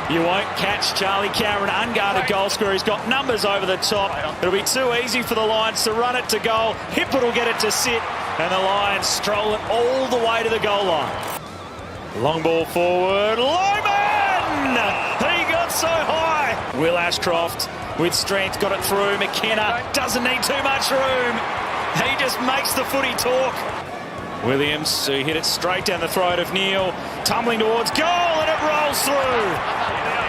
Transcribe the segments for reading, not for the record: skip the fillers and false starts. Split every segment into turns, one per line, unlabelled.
You won't catch Charlie Cameron, unguarded goal scorer. He's got numbers over the top. It'll be too easy for the Lions to run it to goal. Hippert will get it to sit, and the Lions stroll it all the way to the goal line. Long ball forward. Loman! He got so high. Will Ashcroft with strength got it through. McKenna doesn't need too much room. He just makes the footy talk. Williams, who hit it straight down the throat of Neil, tumbling towards goal, and it rolls through.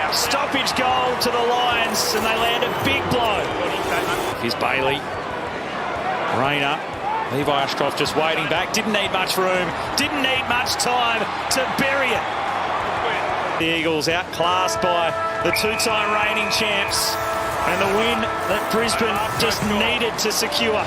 Stoppage goal to the Lions, and they land a big blow. Here's Bailey. Rayner. Levi Ashcroft just waiting back. Didn't need much room. Didn't need much time to bury it. The Eagles outclassed by the two-time reigning champs, and the win that Brisbane just needed to secure.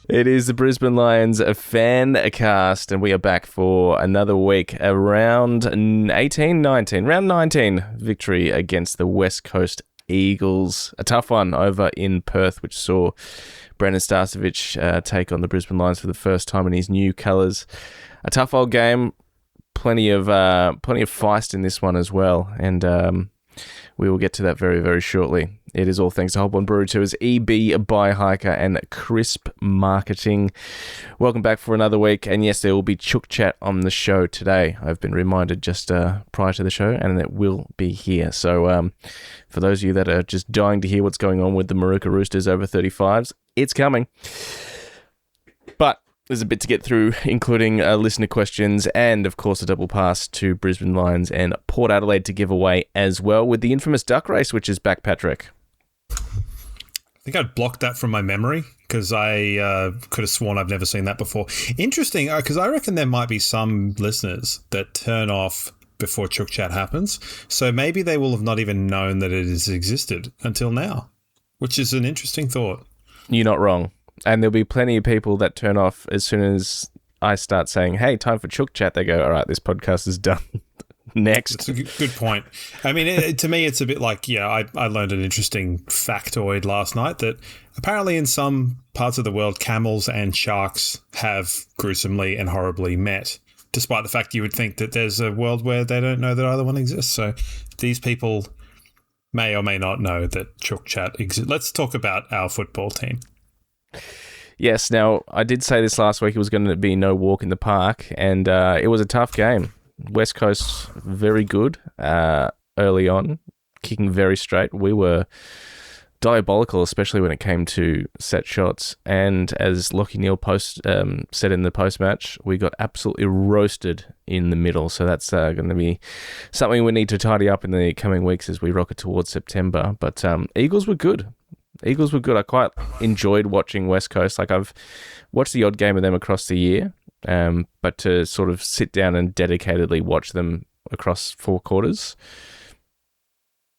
It is the Brisbane Lions fan cast, and we are back for another week. Round 19 victory against the West Coast Eagles. A tough one over in Perth, which saw Brendan Starcevich take on the Brisbane Lions for the first time in his new colours. A tough old game, plenty of feist in this one as well, and we will get to that very, very shortly. It is all thanks to Hop On Brew, to his EB Buy Hiker and Crisp Marketing. Welcome back for another week, and yes, there will be Chook Chat on the show today. I've been reminded just prior to the show, and it will be here. So for those of you that are just dying to hear what's going on with the Maruka Roosters over 35s, it's coming. But there's a bit to get through, including listener questions and, of course, a double pass to Brisbane Lions and Port Adelaide to give away as well, with the infamous duck race, which is back, Patrick.
I think I'd blocked that from my memory because I could have sworn I've never seen that before. Interesting, because I reckon there might be some listeners that turn off before Chook Chat happens, so maybe they will have not even known that it has existed until now, which is an interesting thought.
You're not wrong. And there'll be plenty of people that turn off as soon as I start saying, hey, time for Chook Chat. They go, all right, this podcast is done. Next.
That's a good point. I mean, to me, it's a bit like, I learned an interesting factoid last night that apparently in some parts of the world, camels and sharks have gruesomely and horribly met, despite the fact you would think that there's a world where they don't know that either one exists. So these people may or may not know that Chook Chat exists. Let's talk about our football team.
Yes, now, I did say this last week, it was going to be no walk in the park, and it was a tough game. West Coast, very good early on, kicking very straight. We were diabolical, especially when it came to set shots, and as Lachie Neale said in the post-match, we got absolutely roasted in the middle, so that's going to be something we need to tidy up in the coming weeks as we rocket towards September. But Eagles were good. I quite enjoyed watching West Coast. Like, I've watched the odd game of them across the year, but to sort of sit down and dedicatedly watch them across 4 quarters,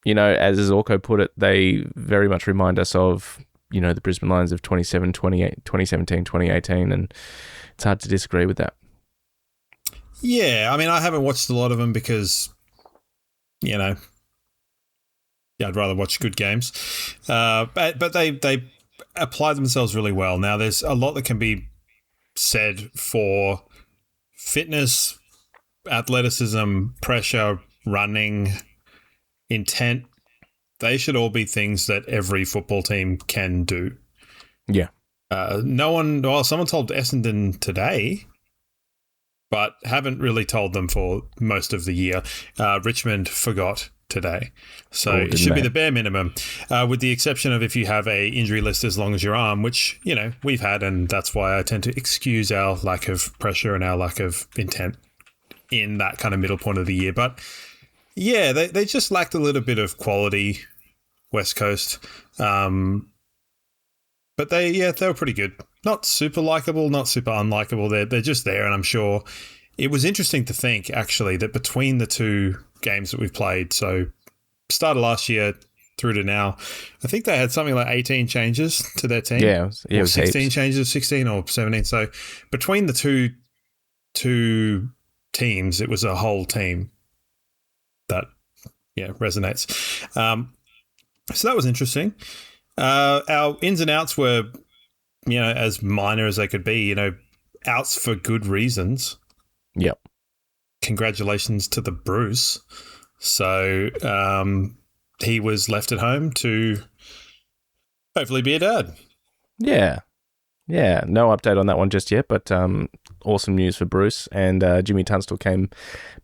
as Zorko put it, they very much remind us of, the Brisbane Lions of 2017, 2018, and it's hard to disagree with that.
Yeah, I mean, I haven't watched a lot of them because, I'd rather watch good games. But they apply themselves really well. Now, there's a lot that can be said for fitness, athleticism, pressure, running, intent. They should all be things that every football team can do.
Yeah.
Someone told Essendon today, but haven't really told them for most of the year. Richmond forgot today. So it should be the bare minimum, with the exception of if you have a injury list as long as your arm, which, we've had, and that's why I tend to excuse our lack of pressure and our lack of intent in that kind of middle point of the year. But yeah, they just lacked a little bit of quality, West Coast. But they were pretty good. Not super likable, not super unlikable. They're just there, and I'm sure it was interesting to think, actually, that between the two games that we've played, so started last year through to now, I think they had something like 18 changes to their team.
Yeah, it was
16
heaps.
Changes, 16 or 17. So between the two teams, it was a whole team that resonates. So that was interesting. Our ins and outs were, as minor as they could be, outs for good reasons.
Yep.
congratulations to the Bruce. So he was left at home to hopefully be a dad.
Yeah. Yeah, no update on that one just yet, but awesome news for Bruce. And Jimmy Tunstall came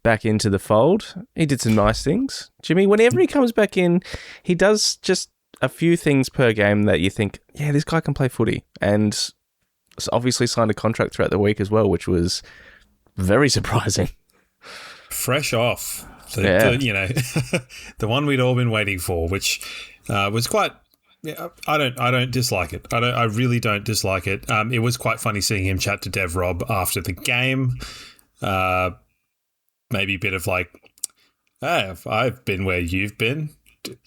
back into the fold. He did some nice things. Jimmy, whenever he comes back in, he does just a few things per game that you think, yeah, this guy can play footy. And obviously signed a contract throughout the week as well, which was very surprising.
Fresh off. The one we'd all been waiting for, which was quite... Yeah, I don't dislike it. I really don't dislike it. It was quite funny seeing him chat to Dev Rob after the game. Maybe a bit of like, hey, I've been where you've been.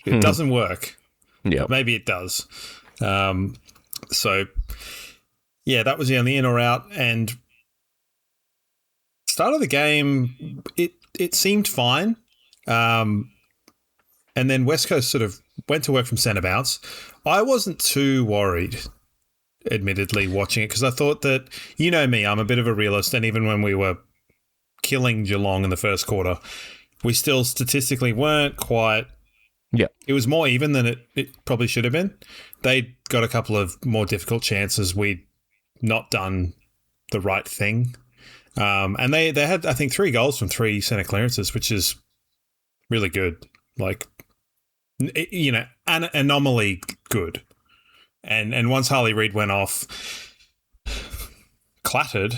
It doesn't work.
Yeah,
maybe it does. So, yeah, that was the only in or out. And start of the game, it seemed fine. And then West Coast sort of went to work from centre bounce. I wasn't too worried, admittedly, watching it because I thought that, you know me, I'm a bit of a realist, and even when we were killing Geelong in the first quarter, we still statistically weren't quite...
Yeah.
It was more even than it probably should have been. They got a couple of more difficult chances. We'd not done the right thing. And they had, I think, 3 goals from 3 centre clearances, which is really good. Like... an anomaly good. And once Harley Reid went off, clattered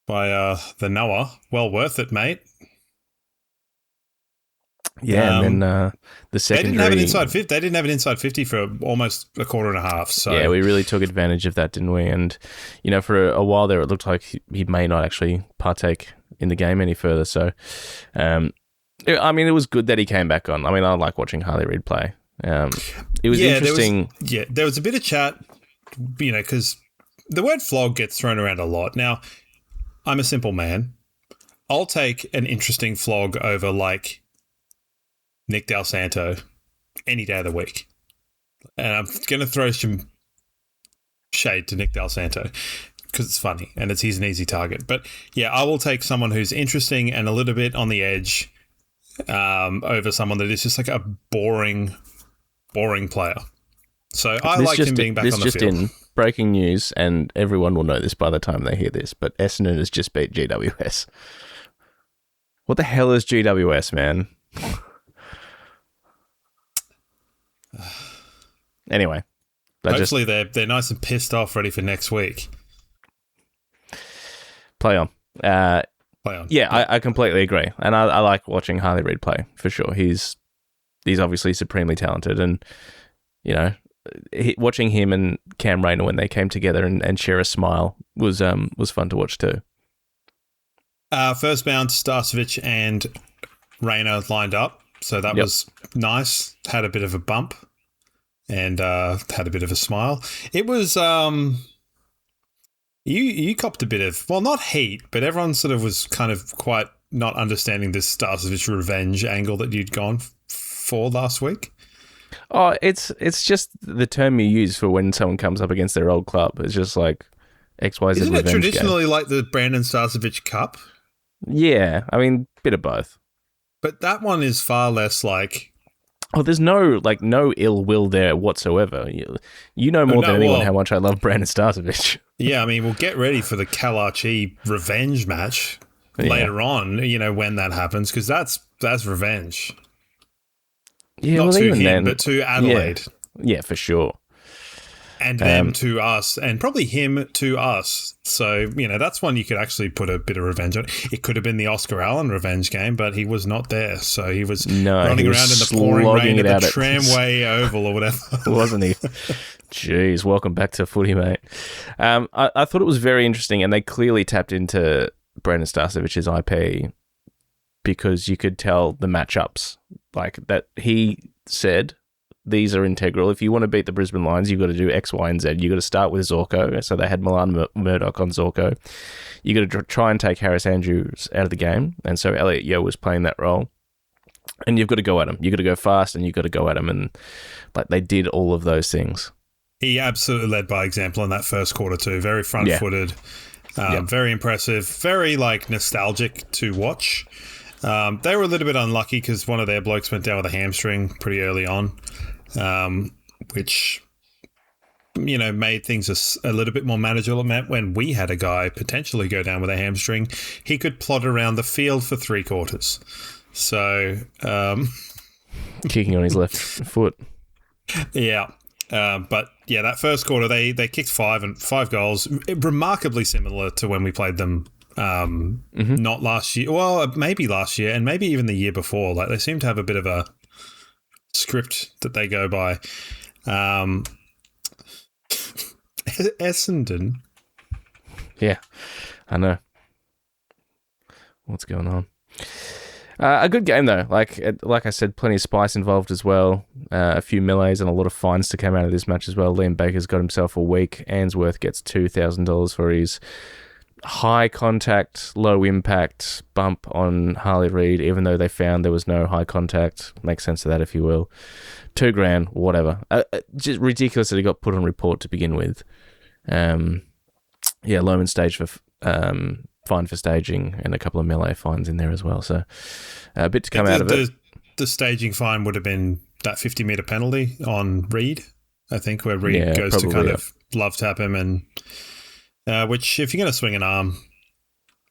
by the Noah, well worth it, mate.
Yeah, and then the secondary...
They didn't have an inside 50 for almost a quarter and a half. So
yeah, we really took advantage of that, didn't we? And, for a while there, it looked like he may not actually partake in the game any further. So, it was good that he came back on. I like watching Harley Reid play. It was interesting.
There was a bit of chat, because the word flog gets thrown around a lot. Now, I'm a simple man. I'll take an interesting flog over, like, Nick Del Santo any day of the week. And I'm going to throw some shade to Nick Del Santo because it's funny and he's an easy target. But, yeah, I will take someone who's interesting and a little bit on the edge over someone that is just like a boring player. So I like him being back on the field.
In breaking news, and everyone will know this by the time they hear this, but Essendon has just beat GWS. What the hell is GWS, man? Anyway.
Hopefully they're nice and pissed off, ready for next week.
Play on.
Play on.
Yeah, I completely agree. And I like watching Harley Reid play, for sure. He's obviously supremely talented. And, watching him and Cam Rayner when they came together and share a smile was fun to watch too.
First bounce, Starcevic and Rayner lined up. So that was nice. Had a bit of a bump and had a bit of a smile. It was... You copped a bit of, well, not hate, but everyone sort of was kind of quite not understanding this Starcevic revenge angle that you'd gone for last week.
Oh, it's just the term you use for when someone comes up against their old club. It's just like XYZ
Isn't
revenge
it traditionally
game.
like the Brandon Starcevic Cup?
Yeah, bit of both.
But that one is far less like...
Oh, there's no ill will there whatsoever. You know more than anyone how much I love Brandon Starcevic.
Yeah, we'll get ready for the Kalachi revenge match later on, when that happens, because that's revenge.
Yeah,
not to him, but to Adelaide.
Yeah, for sure.
And them to us, and probably him to us. So, that's one you could actually put a bit of revenge on. It could have been the Oscar Allen revenge game, but he was not there. So he was running around in the pouring rain at the Tramway Oval or whatever.
Wasn't he? Jeez, welcome back to footy, mate. I thought it was very interesting, and they clearly tapped into Brandon Starcevic's IP because you could tell the matchups. Like that he said... These are integral. If you want to beat the Brisbane Lions, you've got to do X, Y, and Z. You've got to start with Zorko. So they had Milan Murdoch on Zorko. You've got to try and take Harris Andrews out of the game. And so Elliot Yeo was playing that role. And you've got to go at him. You've got to go fast and you've got to go at him. And they did all of those things.
He absolutely led by example in that first quarter too. Very front-footed. Very impressive, very nostalgic to watch. They were a little bit unlucky because one of their blokes went down with a hamstring pretty early on, which made things a little bit more manageable. It meant when we had a guy potentially go down with a hamstring, he could plod around the field for 3 quarters. So,
kicking on his left foot.
Yeah. But yeah, that first quarter, they kicked 5 goals, remarkably similar to when we played them. Not last year. Well, maybe last year and maybe even the year before. They seem to have a bit of a script that they go by. Essendon.
Yeah, I know. What's going on? A good game though. Like I said, plenty of spice involved as well. A few melees and a lot of fines to come out of this match as well. Liam Baker's got himself a week. Ainsworth gets $2,000 for his high contact, low impact bump on Harley Reid, even though they found there was no high contact. Makes sense of that, if you will. $2,000, whatever. Just ridiculous that he got put on report to begin with. Lohman staged for fine for staging and a couple of melee fines in there as well. So a bit to come out of it.
The staging fine would have been that 50-metre penalty on Reid, I think, where Reid goes to kind of love tap him, and which, if you're going to swing an arm,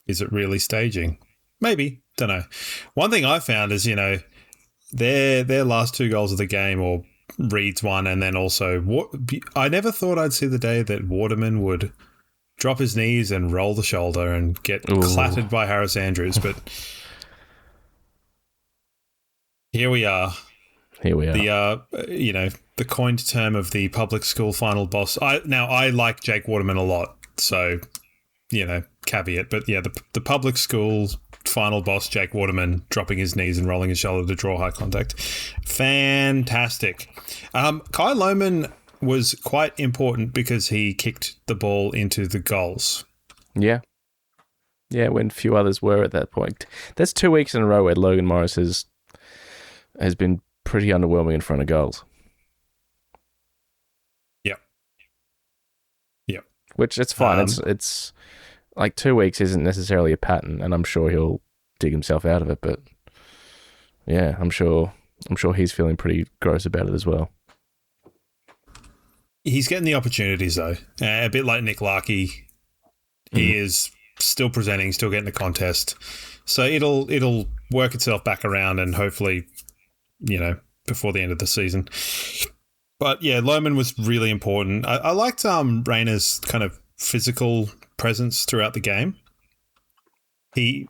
is it really staging? Maybe. Don't know. One thing I found is, their last 2 goals of the game, or Reid's one, and then also I never thought I'd see the day that Waterman would drop his knees and roll the shoulder and get clattered by Harris Andrews, but here we are. The the coined term of the public school final boss. I like Jake Waterman a lot, so caveat. But yeah, the public school final boss, Jake Waterman, dropping his knees and rolling his shoulder to draw high contact. Fantastic. Kai Lohman was quite important because he kicked the ball into the goals.
Yeah. Yeah, when few others were at that point. That's 2 weeks in a row where Logan Morris has been pretty underwhelming in front of goals.
Yep. Yep.
Which, it's fine. It's like 2 weeks isn't necessarily a pattern, and I'm sure he'll dig himself out of it, but yeah, I'm sure he's feeling pretty gross about it as well.
He's getting the opportunities, though. A bit like Nick Larkey. He is still presenting, still getting the contest. So it'll work itself back around, and hopefully, before the end of the season. But yeah, Lohman was really important. I liked Rayner's kind of physical presence throughout the game. I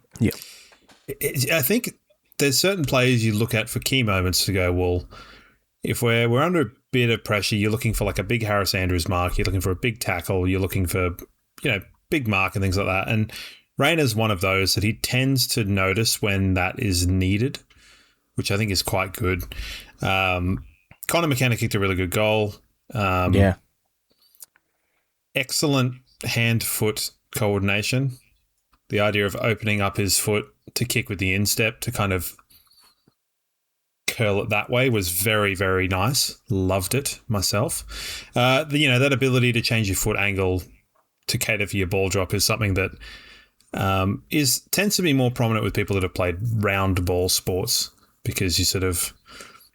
think there's certain players you look at for key moments to go, well, if we're under a bit of pressure, you're looking for like a big Harris Andrews mark, you're looking for a big tackle, you're looking for, big mark and things like that. And Rayner's one of those that he tends to notice when that is needed, which I think is quite good. Connor McKenna kicked a really good goal. Excellent hand-foot coordination. The idea of opening up his foot to kick with the instep to kind of curl it that way was very, very nice. Loved it myself. That ability to change your foot angle to cater for your ball drop is something that tends to be more prominent with people that have played round ball sports, because you sort of,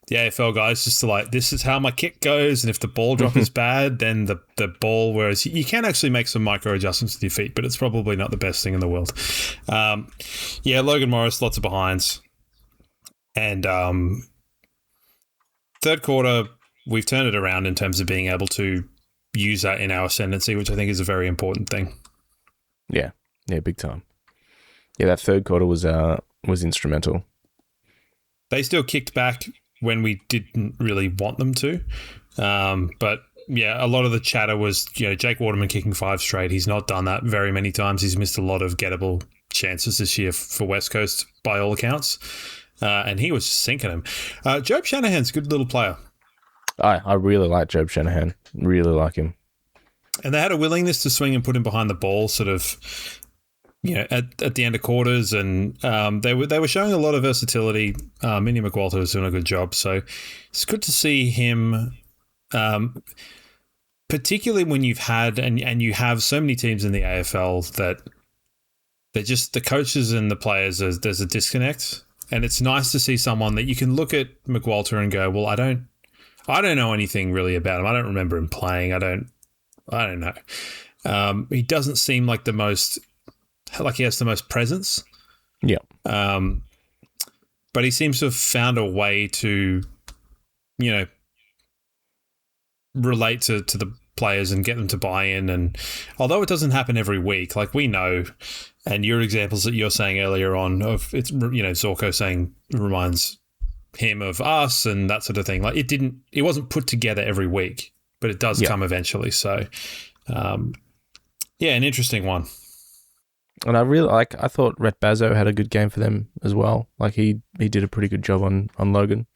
the AFL guys just this is how my kick goes, and if the ball drop is bad, then the ball, whereas you can actually make some micro adjustments with your feet, but it's probably not the best thing in the world. Logan Morris, lots of behinds. And third quarter, we've turned it around in terms of being able to use that in our ascendancy, which I think is a very important thing.
Yeah, big time. Yeah, that third quarter was instrumental.
They still kicked back when we didn't really want them to. But yeah, a lot of the chatter was, Jake Waterman kicking 5 straight. He's not done that very many times. He's missed a lot of gettable chances this year for West Coast by all accounts. And he was sinking them. Job Shanahan's a good little player.
I really like Job Shanahan. Really like him.
And they had a willingness to swing and put him behind the ball sort of, at the end of quarters, and they were showing a lot of versatility. Minnie McWalter was doing a good job, so it's good to see him. particularly when you've had and you have so many teams in the AFL that they're just the coaches and the players, there's a disconnect. And it's nice to see someone that you can look at McWalter and go, well, I don't know anything really about him. I don't remember him playing. I don't know. He doesn't seem like he has the most presence.
Yeah.
But he seems to have found a way to, relate to the players and get them to buy in. And although it doesn't happen every week, like we know, and your examples that you're saying earlier on of it's, Zorko saying reminds him of us and that sort of thing. Like it wasn't put together every week, but it does come eventually. So, an interesting one.
And I thought Rhett Bazzo had a good game for them as well. Like he did a pretty good job on Logan.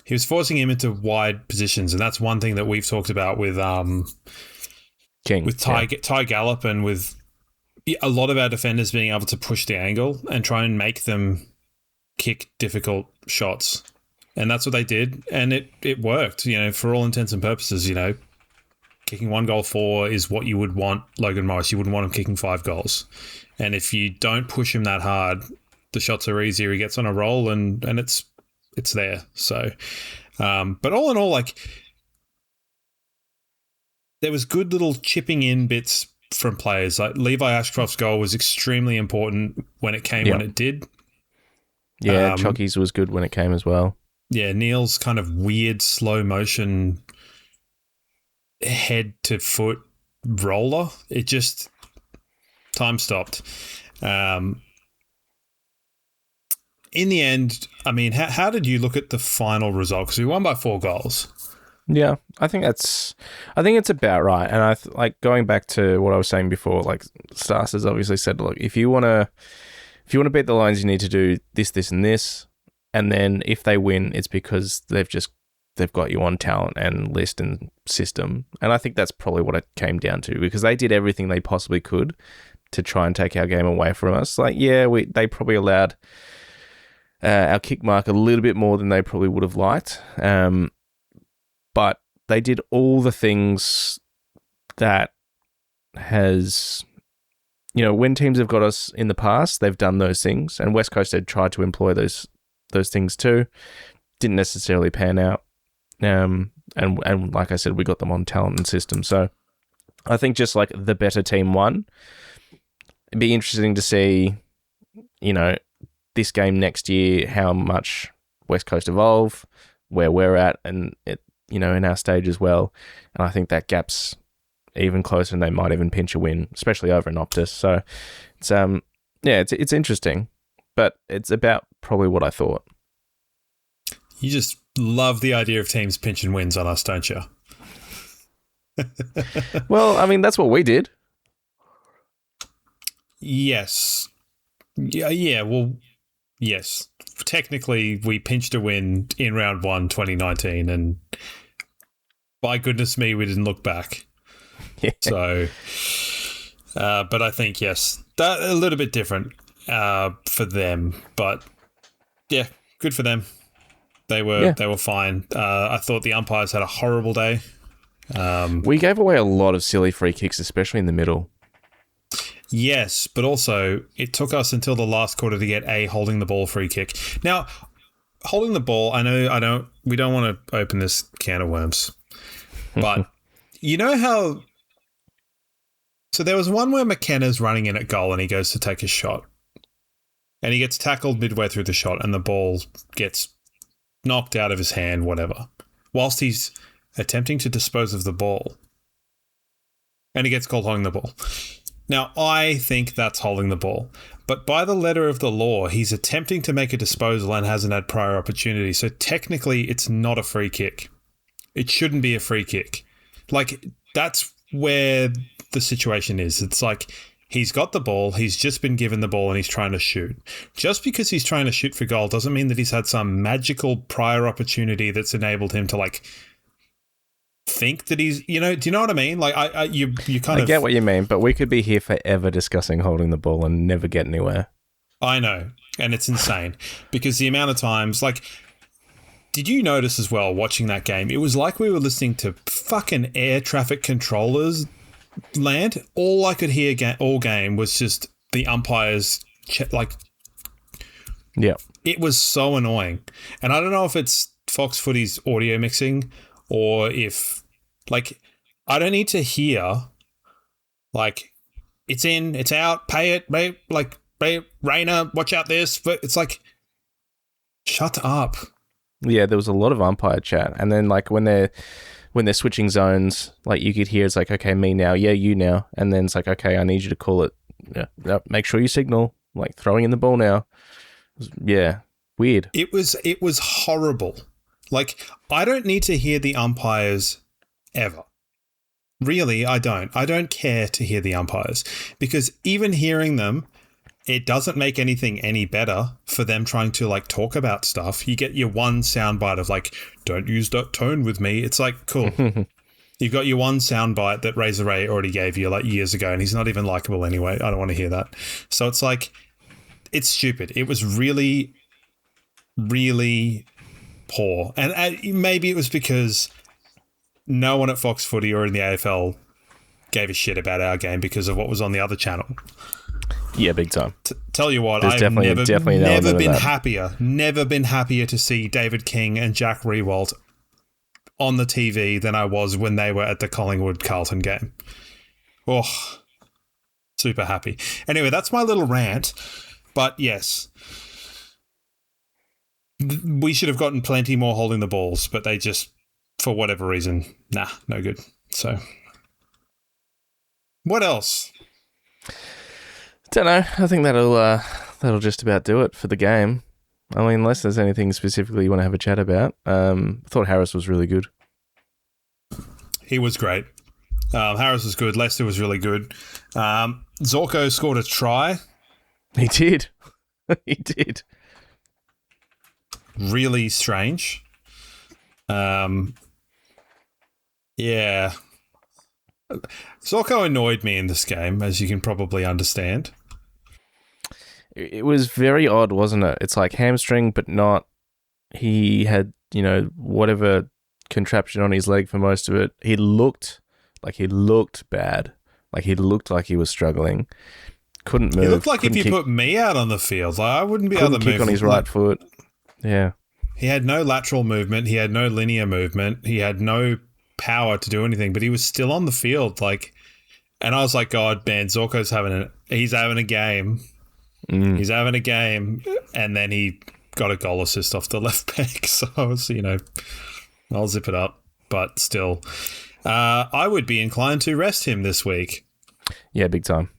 He was forcing him into wide positions, and that's one thing that we've talked about with
King,
with Ty Gallop, and with a lot of our defenders being able to push the angle and try and make them kick difficult shots. And that's what they did, and it worked, for all intents and purposes, Kicking 1 goal 4 is what you would want Logan Morris. You wouldn't want him kicking 5 goals. And if you don't push him that hard, the shots are easier. He gets on a roll and it's there. So, but all in all, like, there was good little chipping in bits from players. Like Levi Ashcroft's goal was extremely important when it came when it did.
Yeah, Chocky's was good when it came as well.
Yeah, Neil's kind of weird slow motion head to foot roller. It just time stopped. In the end, I mean, how did you look at the final result? Because we won by 4 goals.
Yeah, I think it's about right. And like going back to what I was saying before, like Stas has obviously said, look, if you want to beat the Lions, you need to do this, this, and this. And then if they win, it's because they've got you on talent and list and system. And I think that's probably what it came down to, because they did everything they possibly could to try and take our game away from us. Like, they probably allowed our kick mark a little bit more than they probably would have liked. But they did all the things that has, when teams have got us in the past, they've done those things. And West Coast had tried to employ those things too. Didn't necessarily pan out. And like I said, we got them on talent and system. So I think just like the better team won. It'd be interesting to see, this game next year, how much West Coast evolve, where we're at, and it, in our stage as well. And I think that gap's even closer, and they might even pinch a win, especially over in Optus. So it's interesting, but it's about probably what I thought.
You just love the idea of teams pinching wins on us, don't you?
Well, I mean, that's what we did.
Yes. Yeah. Well, yes. Technically, we pinched a win in round 1, 2019, and by goodness me, we didn't look back.
Yeah.
So, but I think, yes, that a little bit different for them. But, yeah, good for them. They were fine. I thought the umpires had a horrible day.
We gave away a lot of silly free kicks, especially in the middle.
Yes, but also it took us until the last quarter to get a holding the ball free kick. Now, holding the ball, we don't want to open this can of worms, but you know how? So there was one where McKenna's running in at goal and he goes to take a shot, and he gets tackled midway through the shot, and the ball gets knocked out of his hand, whatever, whilst he's attempting to dispose of the ball, and he gets called holding the ball. Now, I think that's holding the ball, but by the letter of the law, he's attempting to make a disposal and hasn't had prior opportunity, so technically it's not a free kick. It shouldn't be a free kick. Like, that's where the situation is. It's like, he's got the ball, he's just been given the ball, and he's trying to shoot. Just because he's trying to shoot for goal doesn't mean that he's had some magical prior opportunity that's enabled him to, like, think that he's, do you know what I mean? Like, I
get what you mean, but we could be here forever discussing holding the ball and never get anywhere.
I know, and it's insane because the amount of times, like, Did you notice as well, watching that game, it was like we were listening to fucking air traffic controllers land. All I could hear all game was just the umpires,
Yeah.
It was so annoying. And I don't know if it's Fox Footy's audio mixing or if, I don't need to hear, it's in, it's out, pay it, Rainer, watch out this. But it's like, shut up.
Yeah, there was a lot of umpire chat. And then, when they're switching zones, you could hear it's like, okay, me now, yeah, you now. And then it's like, okay, I need you to call it. Yeah, make sure you signal, throwing in the ball now. Yeah, weird.
It was horrible. I don't need to hear the umpires ever. Really, I don't. I don't care to hear the umpires because even hearing them, it doesn't make anything any better for them trying to talk about stuff. You get your one soundbite of don't use that tone with me. It's cool. You've got your one soundbite that Razor Ray already gave you years ago, and he's not even likable anyway. I don't want to hear that. So it's it's stupid. It was really, really poor. And maybe it was because no one at Fox Footy or in the AFL gave a shit about our game because of what was on the other channel.
Yeah, big time.
Tell you what,
There's
I've
definitely
never been happier to see David King and Jack Riewoldt on the TV than I was when they were at the Collingwood-Carlton game. Oh, super happy. Anyway, that's my little rant. But yes, we should have gotten plenty more holding the balls, but they just, for whatever reason, no good. So, what else?
Don't know. I think that'll just about do it for the game. I mean, unless there's anything specifically you want to have a chat about. I thought Harris was really good.
He was great. Harris was good. Lester was really good. Zorko scored a try.
He did. He did.
Really strange. Yeah. Zorko annoyed me in this game, as you can probably understand.
It was very odd, wasn't it? It's like hamstring, but not. He had, whatever contraption on his leg for most of it. He looked bad. He looked like he was struggling. Couldn't move.
He looked like if you put me out on the field, I wouldn't be able to move.
Kick on his right foot. Yeah.
He had no lateral movement. He had no linear movement. He had no power to do anything, but he was still on the field. And I was like, God, man, Zorko's he's having a game. He's having a game. And then he got a goal assist off the left back. So I was, I'll zip it up. But still, I would be inclined to rest him this week.
Yeah, big time.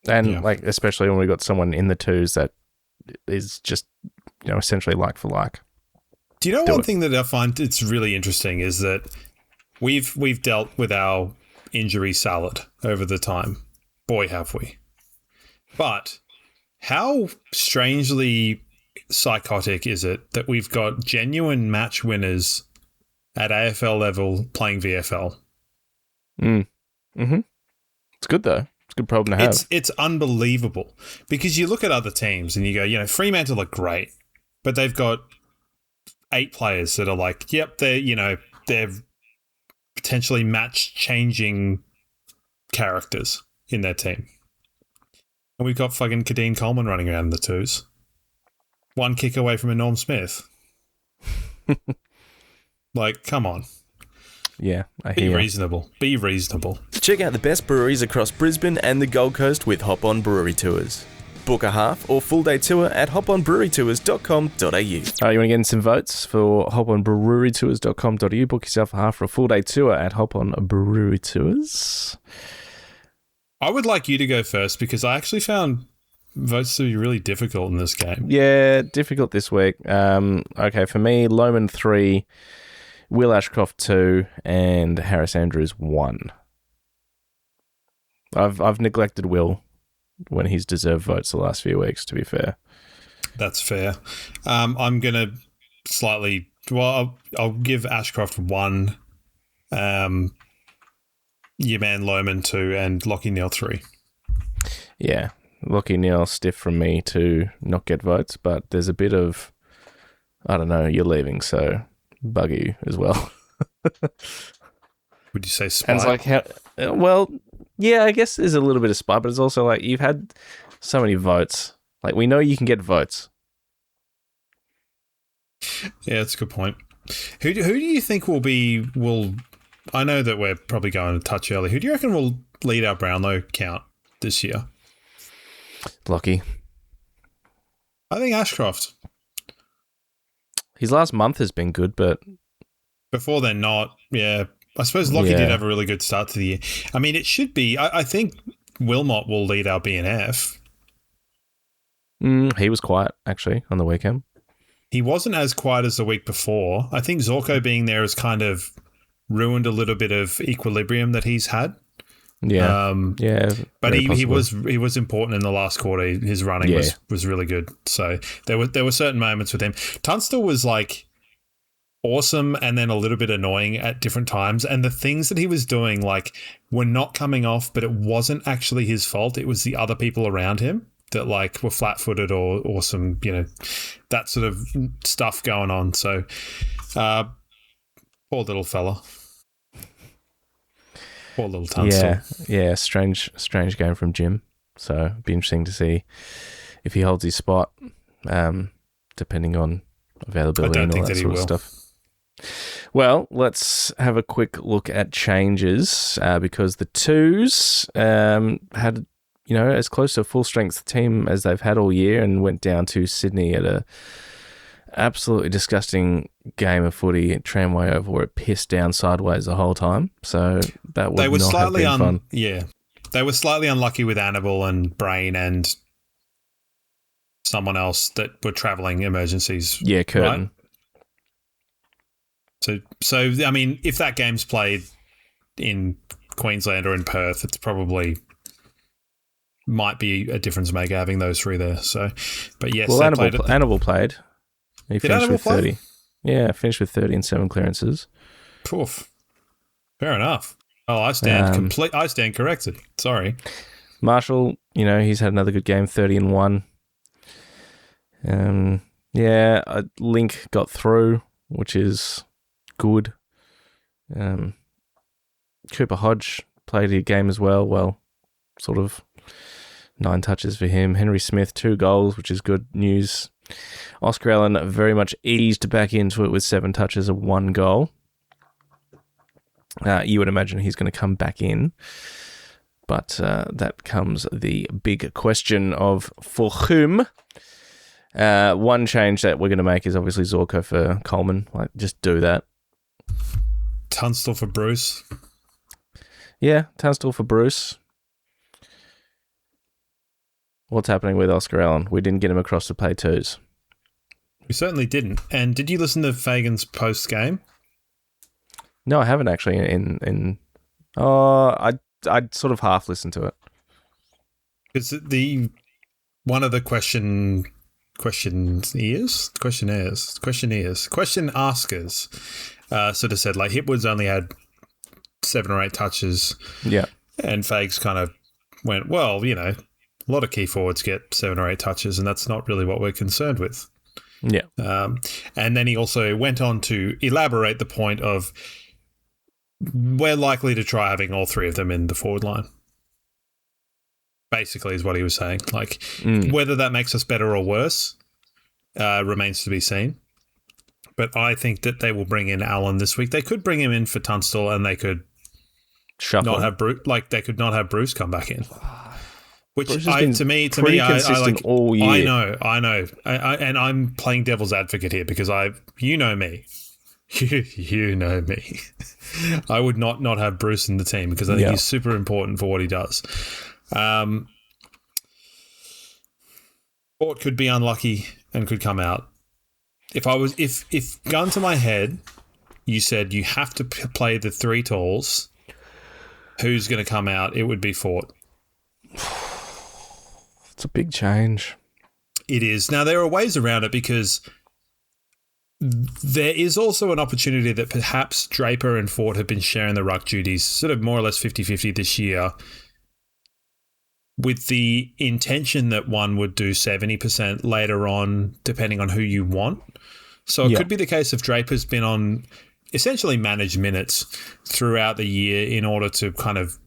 And especially when we got someone in the twos that is just, essentially like for like.
Do you know one thing that I find it's really interesting is that we've dealt with our injury salad over the time. Boy, have we. But how strangely psychotic is it that we've got genuine match winners at AFL level playing VFL?
Mm-hmm. It's good, though. It's a good problem to have.
It's unbelievable because you look at other teams and you go, Fremantle are great, but they've got 8 players that are yep, they're potentially match-changing characters in their team. And we've got fucking Kadeen Coleman running around in the twos. One kick away from a Norm Smith. Come on.
Yeah, I hear.
Be reasonable.
Check out the best breweries across Brisbane and the Gold Coast with Hop On Brewery Tours. Book a half or full day tour at hoponbrewerytours.com.au.
All right, you want to get in some votes for hoponbrewerytours.com.au? Book yourself a half or a full day tour at Hop On Brewery Tours.
I would like you to go first because I actually found votes to be really difficult in this game.
Yeah, difficult this week. Okay, for me, Lohmann 3, Will Ashcroft 2, and Harris Andrews 1. I've neglected Will when he's deserved votes the last few weeks, to be fair.
That's fair. I'm going to slightly... Well, I'll give Ashcroft 1, your man Lohmann 2, and Lockie Neal 3.
Yeah. Lockie Neal stiff from me to not get votes, but there's a bit of, I don't know, you're leaving, so bug you as well.
Would you say spite?
And it's like, well, yeah, I guess there's a little bit of spite, but it's also like you've had so many votes. Like, we know you can get votes.
Yeah, that's a good point. Who do you think will? I know that we're probably going a touch early. Who do you reckon will lead our Brownlow count this year?
Lockie.
I think Ashcroft.
His last month has been good, but
before then, not. Yeah, I suppose Lockie did have a really good start to the year. I mean, it should be. I think Wilmot will lead our BNF.
He was quiet, actually, on the weekend.
He wasn't as quiet as the week before. I think Zorko being there has kind of ruined a little bit of equilibrium that he's had.
Yeah,
but he was important in the last quarter. His running was really good. So there were certain moments with him. Tunstall was like awesome and then a little bit annoying at different times. And the things that he was doing like were not coming off, but it wasn't actually his fault. It was the other people around him that like were flat-footed or some, that sort of stuff going on. So poor little fella. Poor little Tunstall.
Yeah, strange game from Jim. So it'd be interesting to see if he holds his spot, depending on availability and all that sort of stuff. Well, let's have a quick look at changes because the twos had as close to a full-strength team as they've had all year and went down to Sydney at a absolutely disgusting game of footy at Tramway Oval where it pissed down sideways the whole time. So that would not have been fun.
Yeah. They were slightly unlucky with Annabelle and Brain and someone else that were travelling emergencies.
Yeah, Curtin.
Right? So I mean, if that game's played in Queensland or in Perth, it's probably might be a difference maker having those three there. So, but yes,
well, Annabelle played. He finished with 30. Yeah, finished with 30 and 7 clearances.
Poof. Fair enough. Oh, I stand I stand corrected. Sorry.
Marshall, he's had another good game, 30 and 1. Link got through, which is good. Cooper Hodge played a game as well. Well, sort of 9 touches for him. Henry Smith, 2 goals, which is good news. Oscar Allen very much eased back into it with 7 touches and 1 goal. You would imagine he's going to come back in. But that comes the big question of for whom. One change that we're going to make is obviously Zorko for Coleman. Like, just do that.
Tunstall for Bruce.
Yeah, Tunstall for Bruce. What's happening with Oscar Allen? We didn't get him across to play twos.
We certainly didn't. And did you listen to Fagan's post game?
No, I haven't actually. I'd sort of half listened to it.
Because one of the question askers sort of said like Hipwood's only had 7 or 8 touches.
Yeah.
And Fags kind of went, well, a lot of key forwards get 7 or 8 touches, and that's not really what we're concerned with.
Yeah.
And then he also went on to elaborate the point of we're likely to try having all 3 of them in the forward line. Basically is what he was saying. Like, whether that makes us better or worse remains to be seen. But I think that they will bring in Allen this week. They could bring him in for Tunstall and they could not have Bruce. Like, they could not have Bruce come back in. Which to me, I like
all year.
I know, and I'm playing devil's advocate here because you know me, you know me. I would not have Bruce in the team because I think he's super important for what he does. Port could be unlucky and could come out. If gun to my head, you said you have to play the 3 talls, who's going to come out? It would be Fort.
It's a big change.
It is. Now, there are ways around it because there is also an opportunity that perhaps Draper and Fort have been sharing the ruck duties sort of more or less 50-50 this year with the intention that one would do 70% later on, depending on who you want. So it could be the case if Draper's been on essentially managed minutes throughout the year in order to kind of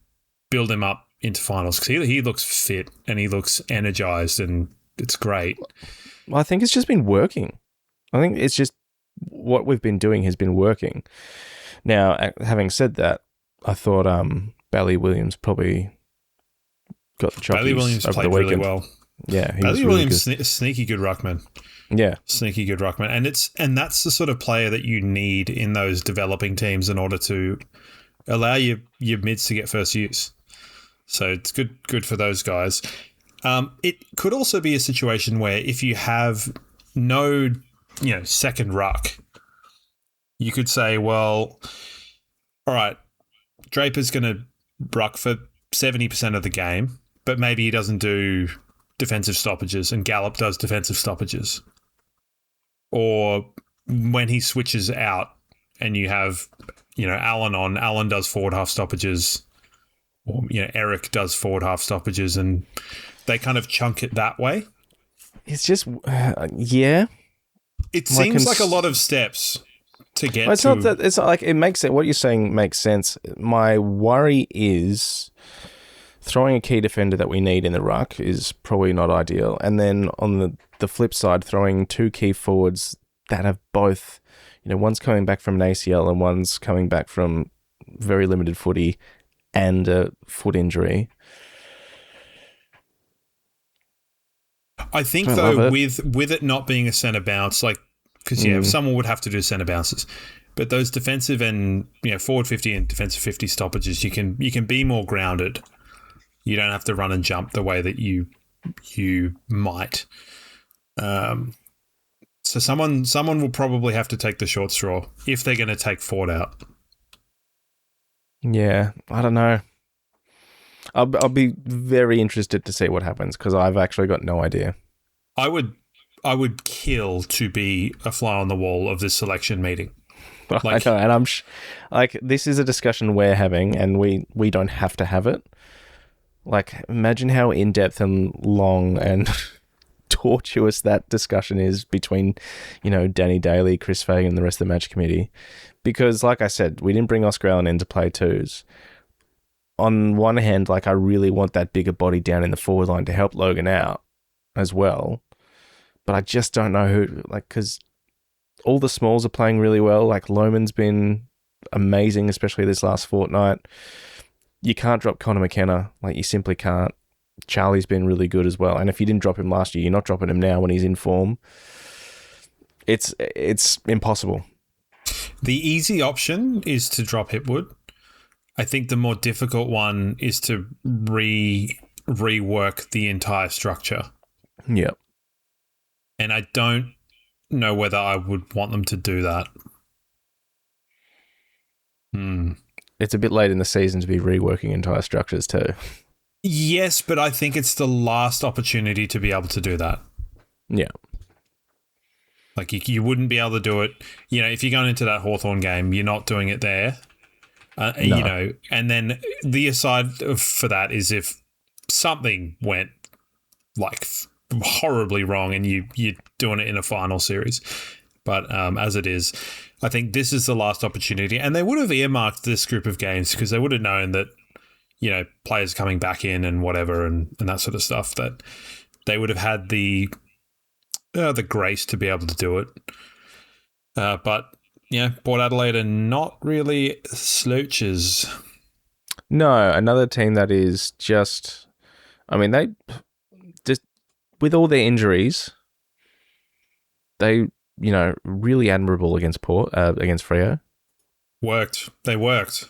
build him up into finals, because he looks fit and he looks energized and it's great.
Well, I think it's just been working. I think it's just what we've been doing has been working. Now, having said that, I thought Bailey Williams probably got the choppies
Bailey Williams
over
played
the weekend.
really well.
Yeah, he
Bailey
was really
Williams,
good.
sneaky good ruckman.
Yeah,
Sneaky good ruckman, and that's the sort of player that you need in those developing teams in order to allow your mids to get first use. So it's good for those guys. It could also be a situation where if you have no, second ruck, you could say, well, all right, Draper's going to ruck for 70% of the game, but maybe he doesn't do defensive stoppages and Gallup does defensive stoppages. Or when he switches out and you have, Allen on, Allen does forward half stoppages, or, Eric does forward half stoppages, and they kind of chunk it that way.
it's just yeah.
It seems like a lot of steps to get
It's
to.
not that. It's not like it makes it. What you're saying makes sense. My worry is throwing a key defender that we need in the ruck is probably not ideal, and then on the flip side, throwing two key forwards that have both, one's coming back from an ACL and one's coming back from very limited footy and a foot injury.
I think though, with it not being a centre bounce, because someone would have to do centre bounces, but those defensive and forward 50 and defensive 50 stoppages, you can be more grounded. You don't have to run and jump the way that you might. So someone will probably have to take the short straw if they're going to take Ford out.
Yeah, I don't know. I'll be very interested to see what happens because I've actually got no idea.
I would kill to be a fly on the wall of this selection meeting.
I know, and I'm this is a discussion we're having, and we don't have to have it. Imagine how in depth and long and tortuous that discussion is between, Danny Daly, Chris Fagan, and the rest of the match committee. Because, like I said, we didn't bring Oscar Allen in to play twos. On one hand, I really want that bigger body down in the forward line to help Logan out as well. But I just don't know who, because all the smalls are playing really well. Loman's been amazing, especially this last fortnight. You can't drop Connor McKenna. You simply can't. Charlie's been really good as well. And if you didn't drop him last year, you're not dropping him now when he's in form. It's impossible.
The easy option is to drop Hipwood. I think the more difficult one is to rework the entire structure.
Yep.
And I don't know whether I would want them to do that.
It's a bit late in the season to be reworking entire structures too.
Yes, but I think it's the last opportunity to be able to do that.
Yeah.
You wouldn't be able to do it. If you're going into that Hawthorn game, you're not doing it there.
No.
And then the aside for that is if something went horribly wrong and you're doing it in a final series. But as it is, I think this is the last opportunity. And they would have earmarked this group of games because they would have known that, players coming back in and whatever and that sort of stuff, that they would have had the grace to be able to do it. But Port Adelaide are not really slouches.
No, another team that is just, they just, with all their injuries, they, really admirable against against Freo.
They worked.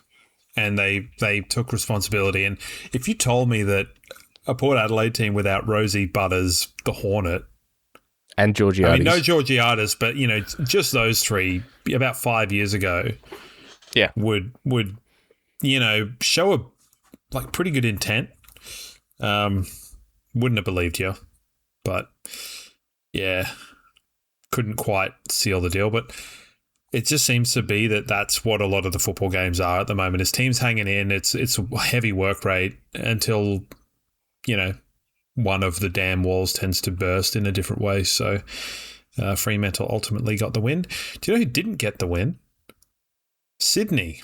And they took responsibility. And if you told me that a Port Adelaide team without Rosie, Butters, the Hornet,
and Georgiades.
no Georgiades, but just those three about 5 years ago, would show a pretty good intent. Wouldn't have believed you, but couldn't quite seal the deal. But it just seems to be that that's what a lot of the football games are at the moment. Is teams hanging in. It's a heavy work rate until one of the dam walls tends to burst in a different way. So Fremantle ultimately got the win. Do you know who didn't get the win? Sydney.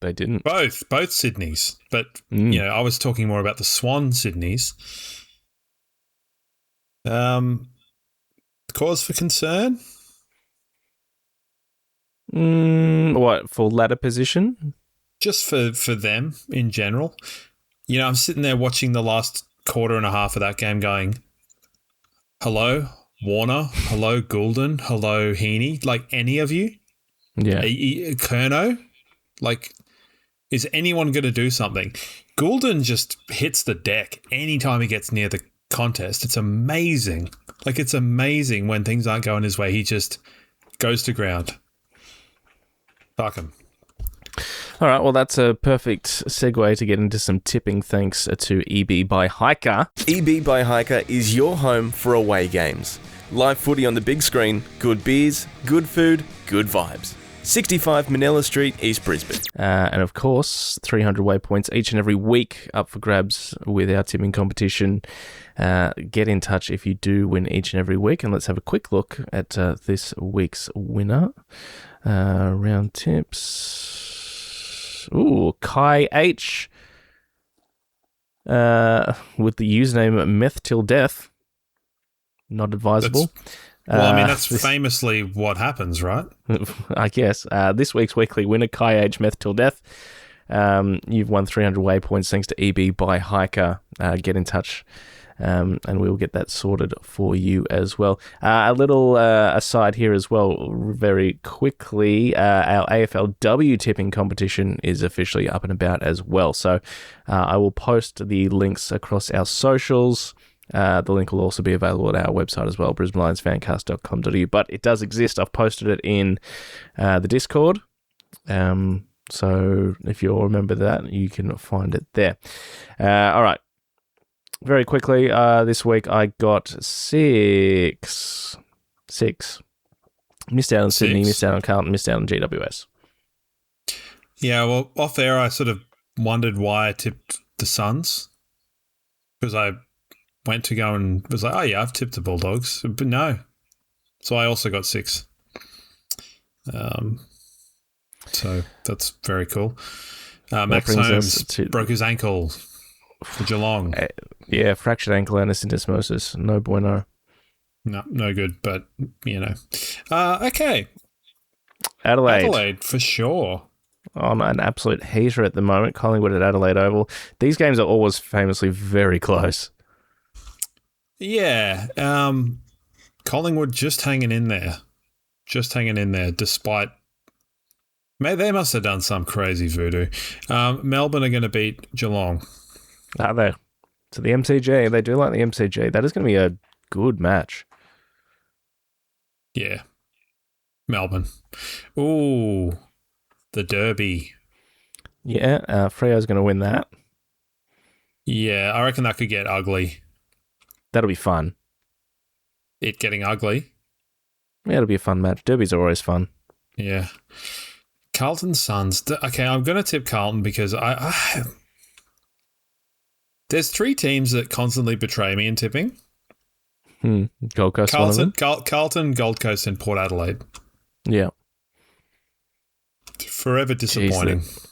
They didn't.
Both Sydneys. But, I was talking more about the Swan Sydneys. Cause for concern?
What, for ladder position?
Just for them in general. I'm sitting there watching the last quarter and a half of that game going, hello, Warner, hello, Goulden, hello, Heaney, like any of you?
Yeah.
Kerno? Like, is anyone going to do something? Goulden just hits the deck anytime he gets near the contest. It's amazing. Like, it's amazing when things aren't going his way. He just goes to ground. Fuck him.
All right, well, that's a perfect segue to get into some tipping thanks to EB by Hiker.
EB by Hiker is your home for away games. Live footy on the big screen, good beers, good food, good vibes. 65 Manila Street, East Brisbane.
And of course, 300 waypoints each and every week up for grabs with our tipping competition. Get in touch if you do win each and every week. And let's have a quick look at this week's winner. Round tips. Ooh, Kai H. With the username Meth Till Death. Not advisable.
That's famously what happens, right?
I guess. This week's weekly winner, Kai H. Meth Till Death. You've won 300 waypoints thanks to EB by Hiker. Get in touch. And we'll get that sorted for you as well. A little aside here as well, very quickly, our AFLW tipping competition is officially up and about as well. So I will post the links across our socials. The link will also be available at our website as well, brisbanelionsfancast.com.au. But it does exist. I've posted it in the Discord. So if you'll remember that, you can find it there. All right. Very quickly, this week I got six. Missed out on Sydney, missed out on Carlton, missed out on GWS.
Yeah, well, off air I sort of wondered why I tipped the Suns. Because I went to go and was like, oh yeah, I've tipped the Bulldogs. But no. So I also got 6. So that's very cool. Max Holmes broke his ankle for Geelong.
Yeah, fractured ankle and a syndesmosis. No bueno.
No good, but, okay.
Adelaide,
for sure.
I'm an absolute hater at the moment. Collingwood at Adelaide Oval. These games are always famously very close.
Yeah. Collingwood just hanging in there. Despite... They must have done some crazy voodoo. Melbourne are going to beat Geelong.
Are they? To the MCG. They do like the MCG. That is going to be a good match.
Yeah. Melbourne. Ooh. The Derby.
Yeah. Freo's going to win that.
Yeah. I reckon that could get ugly.
That'll be fun.
It getting ugly?
Yeah, it'll be a fun match. Derbies are always fun.
Yeah. Carlton Suns. Okay, I'm going to tip Carlton because there's 3 teams that constantly betray me in tipping.
Gold Coast.
Carlton, Gold Coast, and Port Adelaide.
Yeah.
Forever disappointing.
Jeez,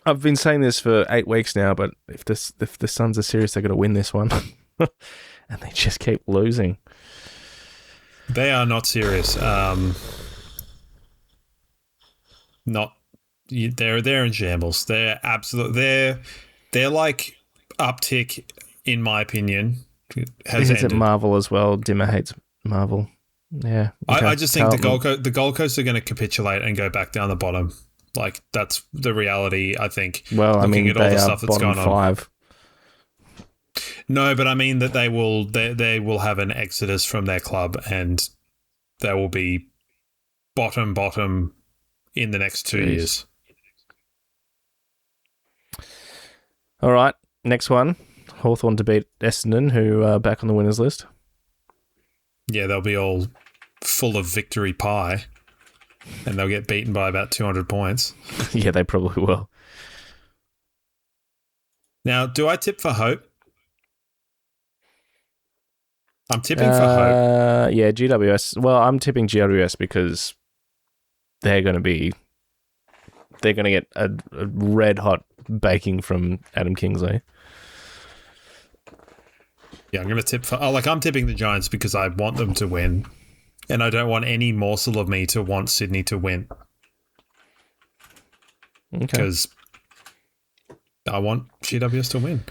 I've been saying this for 8 weeks now, but if the Suns are serious, they're going to win this one. And they just keep losing.
They are not serious. They're in shambles. They're absolute. They're like uptick, in my opinion. Has ended.
At Marvel as well. Dimmer hates Marvel. Yeah, okay.
I just think the Gold Coast are going to capitulate and go back down the bottom. Like, that's the reality. I think.
Well,
looking at all the stuff that's
going
on.
5.
No, but I mean that they will have an exodus from their club, and they will be bottom in the next 2 years.
All right, next one. Hawthorn to beat Essendon, who are back on the winners list.
Yeah, they'll be all full of victory pie, and they'll get beaten by about 200 points.
Yeah, they probably will.
Now, do I tip for Hope? I'm tipping for Hope.
Yeah, GWS. Well, I'm tipping GWS because they're going to get a red hot baking from Adam Kingsley.
Yeah, I'm going to tip for... I'm tipping the Giants because I want them to win. And I don't want any morsel of me to want Sydney to win.
Okay.
Because I want GWS to win.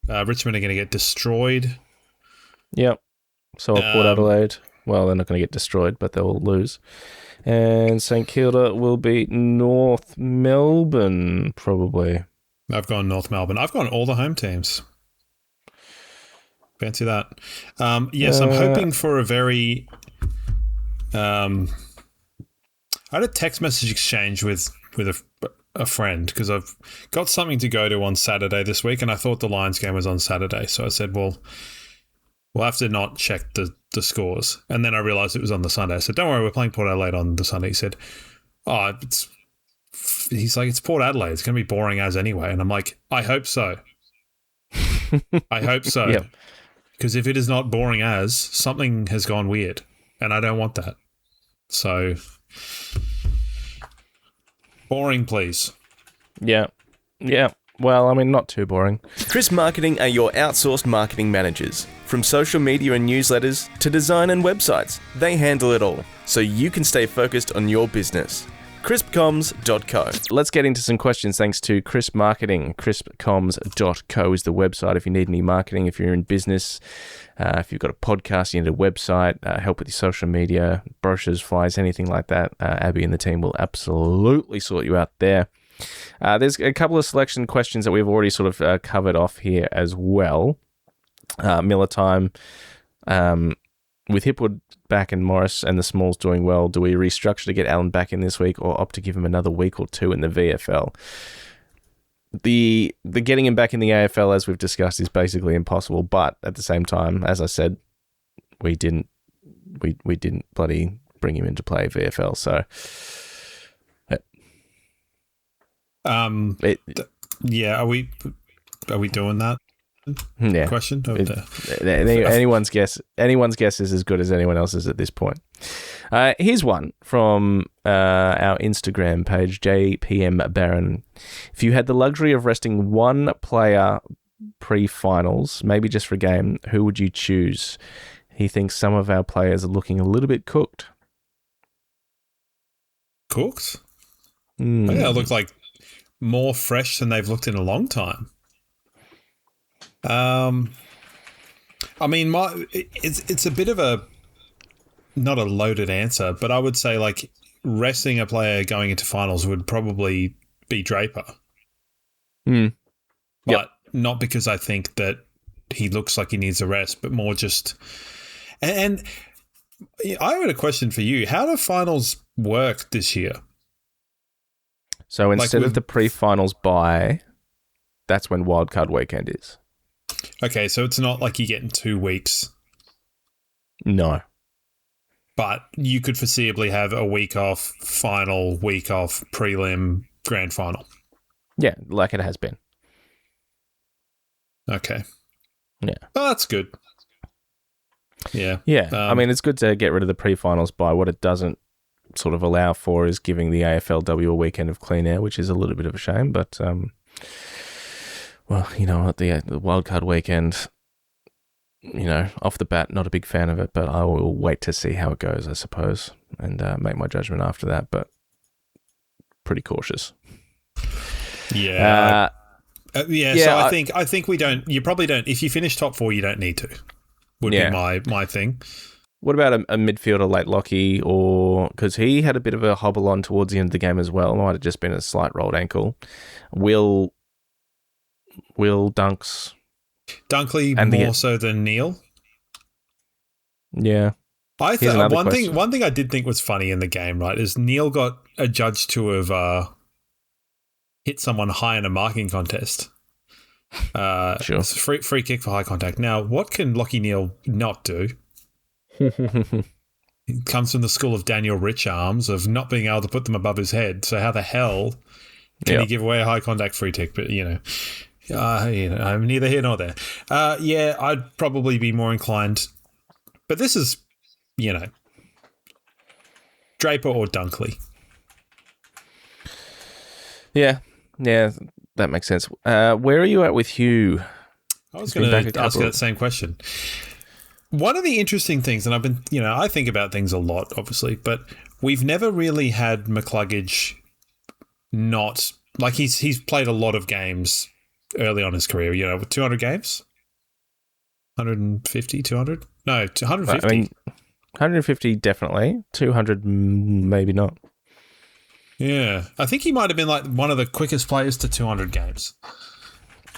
Richmond are going to get destroyed.
Yep. So Port Adelaide, well, they're not going to get destroyed, but they'll lose. And St Kilda will beat North Melbourne, probably.
I've gone North Melbourne. I've gone all the home teams. Fancy that. Yes, I'm hoping for a very... I had a text message exchange with a friend because I've got something to go to on Saturday this week, and I thought the Lions game was on Saturday. So I said, well, we'll have to not check the scores. And then I realised it was on the Sunday. I said, don't worry, we're playing Port Adelaide on the Sunday. He said, it's Port Adelaide. It's going to be boring as anyway. And I'm like, I hope so. I hope so.
Yep.
Because if it is not boring as, something has gone weird. And I don't want that. So, boring, please.
Yeah. Yeah. Well, I mean, not too boring.
Crisp Marketing are your outsourced marketing managers. From social media and newsletters to design and websites, they handle it all, so you can stay focused on your business. crispcoms.co.
Let's get into some questions thanks to Crisp Marketing. crispcoms.co is the website if you need any marketing, if you're in business, if you've got a podcast, you need a website, help with your social media, brochures, flyers, anything like that. Abby and the team will absolutely sort you out there. There's a couple of selection questions that we've already sort of covered off here as well. Miller time. With Hipwood back and Morris and the Smalls doing well, do we restructure to get Allen back in this week or opt to give him another week or two in the VFL? The getting him back in the AFL, as we've discussed, is basically impossible. But at the same time, as I said, we didn't bloody bring him into play VFL. So,
yeah, are we doing that?
Yeah.
Question.
Anyone's guess is as good as anyone else's at this point. Here's one from our Instagram page, JPM Barron. If you had the luxury of resting one player pre-finals, maybe just for a game, who would you choose? He thinks some of our players are looking a little bit cooked.
Cooked? Yeah, it looked like more fresh than they've looked in a long time. I mean, it's a bit of a not a loaded answer, but I would say like resting a player going into finals would probably be Draper. But not because I think that he looks like he needs a rest, but more just. And I had a question for you: how do finals work this year?
So instead of the pre-finals bye, that's when wildcard weekend is.
Okay, so it's not like you get in 2 weeks.
No.
But you could foreseeably have a week off, final, week off, prelim, grand final.
Yeah, like it has been.
Okay.
Yeah.
Oh, that's good. Yeah.
Yeah. I mean, it's good to get rid of the pre-finals bye. What it doesn't sort of allow for is giving the AFLW a weekend of clean air, which is a little bit of a shame, but... well, you know what, the wildcard weekend, you know, off the bat, not a big fan of it, but I will wait to see how it goes, I suppose, and make my judgment after that, but pretty cautious.
Yeah. So I think we don't, you probably don't, if you finish top 4, you don't need to, would be my thing.
What about a midfielder like Lockie, or, because he had a bit of a hobble on towards the end of the game as well, might have just been a slight rolled ankle. Will Dunks.
Dunkley and more so than Neil.
Yeah.
I thought one thing I did think was funny in the game, right, is Neil got adjudged to have hit someone high in a marking contest. Sure. It's a free kick for high contact. Now, what can Lockie Neal not do? It comes from the school of Daniel Richarms of not being able to put them above his head. So how the hell can he give away a high contact free kick? But, you know, I'm neither here nor there. Yeah, I'd probably be more inclined. But this is, Draper or Dunkley.
Yeah, that makes sense. Where are you at with Hugh?
I was going to ask you that same question. One of the interesting things, and I've been, I think about things a lot, obviously, but we've never really had McCluggage not, like he's played a lot of games early on in his career, with 200 games? 150, 200? No, 150.
I mean, 150 definitely. 200 maybe not.
Yeah. I think he might have been like one of the quickest players to 200 games.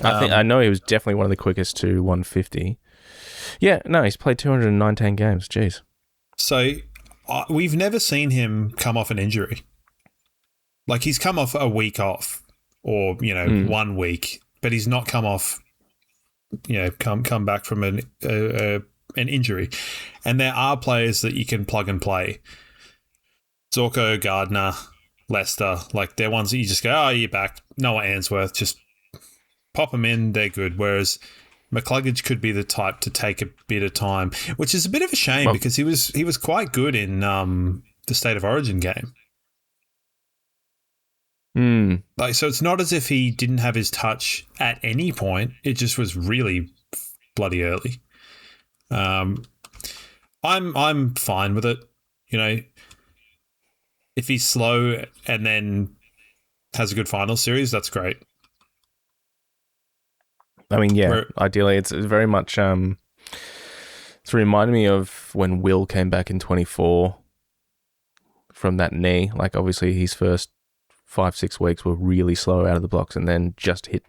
I know he was definitely one of the quickest to 150. Yeah, no, he's played 219 games. Jeez.
So we've never seen him come off an injury. Like he's come off a week off or, 1 week, but he's not come off, come back from an injury. And there are players that you can plug and play. Zorko, Gardner, Leicester, like they're ones that you just go, oh, you're back. Noah Answorth, just pop them in, they're good. Whereas McCluggage could be the type to take a bit of time, which is a bit of a shame because he was quite good in the State of Origin game. Like, so it's not as if he didn't have his touch at any point. It just was really bloody early. I'm fine with it. If he's slow and then has a good final series, that's great.
I mean, yeah, ideally it's very much it's reminded me of when Will came back in 24 from that knee. Like obviously his first 5-6 weeks were really slow out of the blocks and then just hit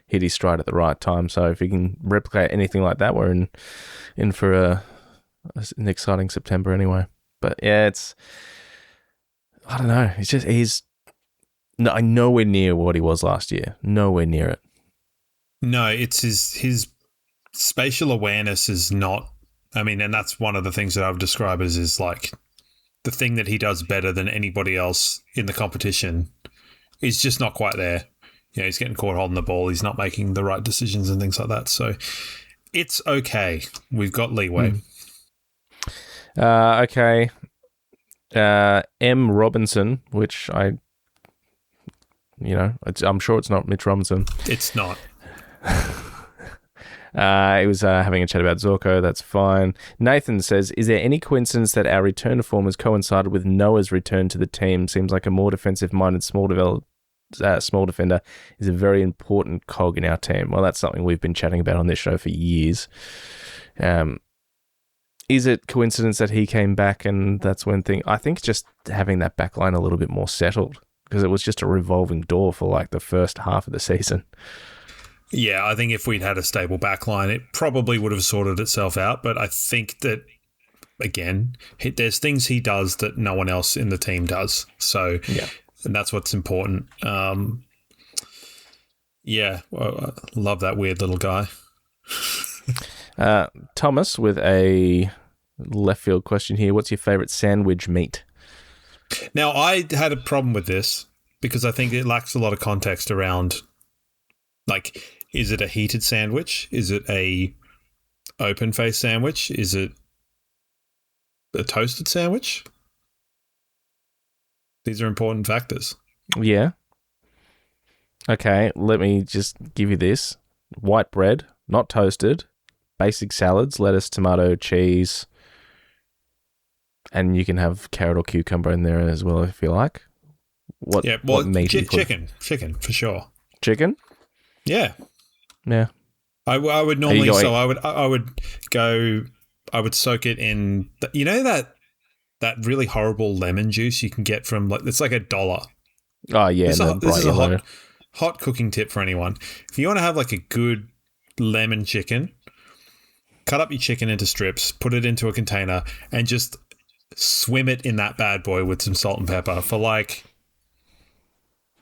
his stride at the right time. So if he can replicate anything like that, we're in for an exciting September anyway. But yeah, I don't know. It's just he's nowhere near what he was last year. Nowhere near it.
No, it's his spatial awareness is not. I mean, and that's one of the things that I would describe as is like the thing that he does better than anybody else in the competition is just not quite there. He's getting caught holding the ball. He's not making the right decisions and things like that. So it's okay. We've got leeway.
Okay. M. Robinson, which I'm sure it's not Mitch Robinson.
It's not.
He was having a chat about Zorko. That's fine. Nathan says, is there any coincidence that our return to form has coincided with Noah's return to the team? Seems like a more defensive-minded small defender is a very important cog in our team. Well, that's something we've been chatting about on this show for years. Is it coincidence that he came back and that's when I think just having that back line a little bit more settled because it was just a revolving door for like the first half of the season.
Yeah, I think if we'd had a stable backline, it probably would have sorted itself out. But I think that, again, there's things he does that no one else in the team does. So, and that's what's important. Yeah, well, I love that weird little guy.
Thomas with a left field question here. What's your favourite sandwich meat?
Now, I had a problem with this because I think it lacks a lot of context around, like, is it a heated sandwich? Is it a open face sandwich? Is it a toasted sandwich? These are important factors.
Yeah. Okay, let me just give you this. White bread, not toasted, basic salads, lettuce, tomato, cheese, and you can have carrot or cucumber in there as well if you like. What meat? Chicken for sure. Chicken?
Yeah.
Yeah.
I would normally I would soak it in that really horrible lemon juice you can get from it's like $1.
Oh yeah,
this is a hot cooking tip for anyone. If you want to have like a good lemon chicken, cut up your chicken into strips, put it into a container, and just swim it in that bad boy with some salt and pepper for like,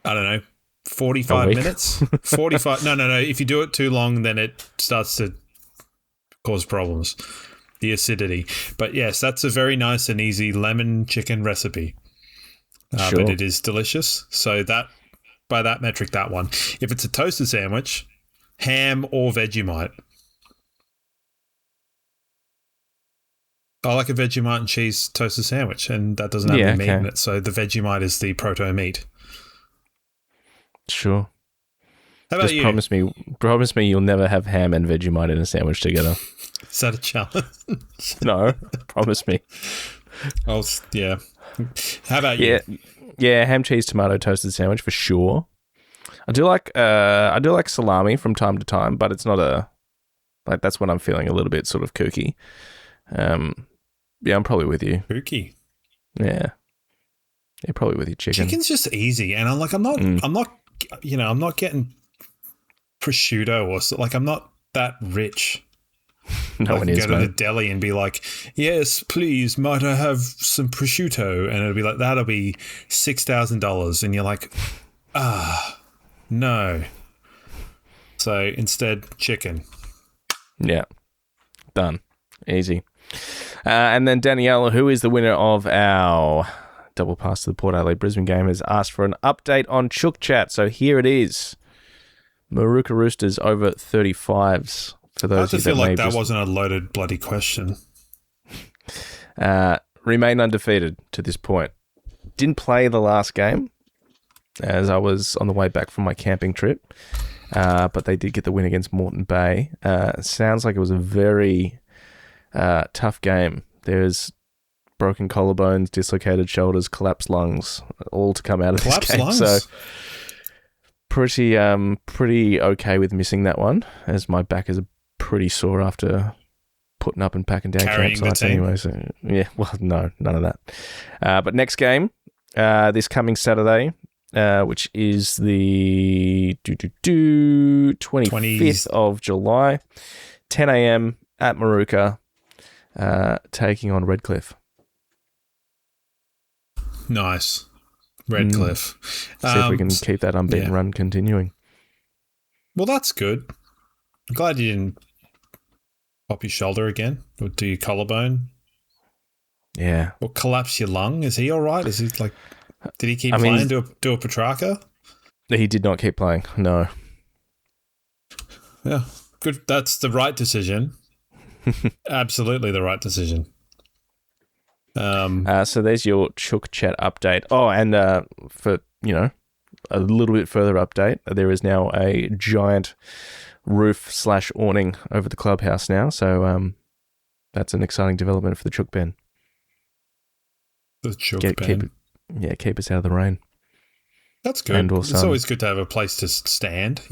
I don't know, 45 minutes. 45. No. If you do it too long, then it starts to cause problems. The acidity. But yes, that's a very nice and easy lemon chicken recipe.
Sure.
But it is delicious. So that, by that metric, that one. If it's a toasted sandwich, ham or Vegemite. I like a Vegemite and cheese toasted sandwich, and that doesn't have any meat in it. So the Vegemite is the proto meat.
Sure.
How about
Just
you?
promise me you'll never have ham and Vegemite in a sandwich together.
Is that a challenge?
No, promise me.
Oh, yeah. How about you?
Yeah, ham, cheese, tomato toasted sandwich for sure. I do like salami from time to time, but it's not that's when I'm feeling a little bit sort of kooky. Yeah, I'm probably with you.
Kooky.
Yeah, probably with you.
Chicken's just easy, and I'm not getting prosciutto or like I'm not that rich.
No one is,
go to the deli and be like, yes, please, might I have some prosciutto? And it'll be like, that'll be $6,000. And you're like, no. So instead, chicken.
Yeah. Done. Easy. And then Danielle, who is the winner of our double pass to the Port Adelaide Brisbane game, has asked for an update on Chook Chat. So here it is. Maruka Roosters over 35s. For those
I feel like that wasn't a loaded bloody question.
Remain undefeated to this point. Didn't play the last game as I was on the way back from my camping trip, but they did get the win against Moreton Bay. Sounds like it was a very tough game. There's broken collarbones, dislocated shoulders, collapsed lungs, all to come out of this game.
Lungs?
So pretty okay with missing that one, as my back is pretty sore after putting up and packing down campsites anyway. So yeah, well, no, none of that. But next game, this coming Saturday, which is the 25th of July, 10 a.m. at Maruka, taking on Redcliffe.
Nice. Redcliffe.
See if we can keep that unbeaten run continuing.
Well, that's good. I'm glad you didn't pop your shoulder again or do your collarbone.
Yeah.
Or collapse your lung. Is he all right? Is he like, did he keep playing, do a Petrarca?
He did not keep playing, no.
Yeah, good. That's the right decision. Absolutely the right decision.
So there's your Chook Chat update. Oh, and for, a little bit further update, there is now a giant roof/awning over the clubhouse now. So that's an exciting development for the Chook Ben.
The Chook Ben.
Keep us out of the rain.
That's good. It's always good to have a place to stand,